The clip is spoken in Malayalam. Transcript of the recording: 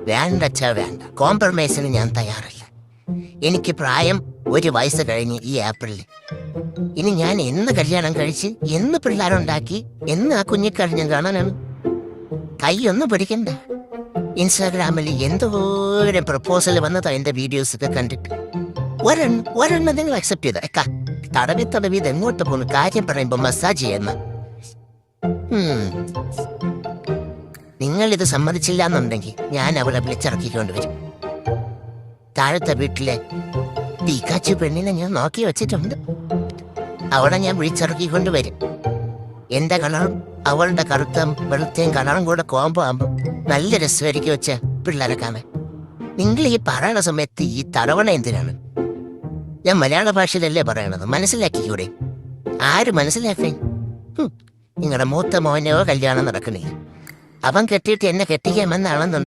വേണ്ടച്ചാ വേണ്ട, കോംപ്രമൈസിന് ഞാൻ തയ്യാറല്ല. എനിക്ക് പ്രായം 1 വയസ്സ് കഴിഞ്ഞ് ഈ ഏപ്രിലിൽ. ഇനി ഞാൻ എന്ന് കല്യാണം കഴിച്ച് എന്ന് പിള്ളേരുണ്ടാക്കി എന്ന് ആ കുഞ്ഞിക്കഴിഞ്ഞ് കാണാനാണ്. കൈയൊന്നും പിടിക്കണ്ട. ഇൻസ്റ്റാഗ്രാമിൽ എന്തോരം പ്രപ്പോസൽ വന്നതാ എന്റെ വീഡിയോസ് ഒക്കെ കണ്ടിട്ട്. ഒരെണ്ണം നിങ്ങൾ അക്സെപ്റ്റ് ചെയ്ത തടവി ഇത് എങ്ങോട്ട് പോകുന്നു? കാര്യം പറയുമ്പോ മസാജ് ചെയ്യുന്ന നിങ്ങളിത് സമ്മതിച്ചില്ല എന്നുണ്ടെങ്കിൽ ഞാൻ അവളെ വിളിച്ചിറക്കിക്കൊണ്ട് വരും. താഴത്തെ വീട്ടിലെ തീക്കാച്ചു പെണ്ണിനെ ഞാൻ നോക്കി വെച്ചിട്ടുണ്ട്. അവളെ ഞാൻ വിളിച്ചിറക്കിക്കൊണ്ട് വരും. എന്റെ കളറും അവളുടെ കറുത്ത വെളുത്തയും കളറും കൂടെ കോമ്പോ ആകുമ്പോൾ നല്ല രസമായിരിക്കും വെച്ച പിള്ളേരെ കാണാൻ. നിങ്ങൾ ഈ പറയണ സമയത്ത് ഈ തടവണ എന്തിനാണ്? ഞാൻ മലയാള ഭാഷയിലല്ലേ പറയണത്, മനസ്സിലാക്കിക്കൂടെ? ആര് മനസ്സിലാക്കേ? നിങ്ങളുടെ മൂത്ത മോനോ കല്യാണം നടക്കണില്ല. അവൻ കെട്ടിയിട്ട് എന്നെ കെട്ടിക്കാമെന്നാണെന്നുണ്ട്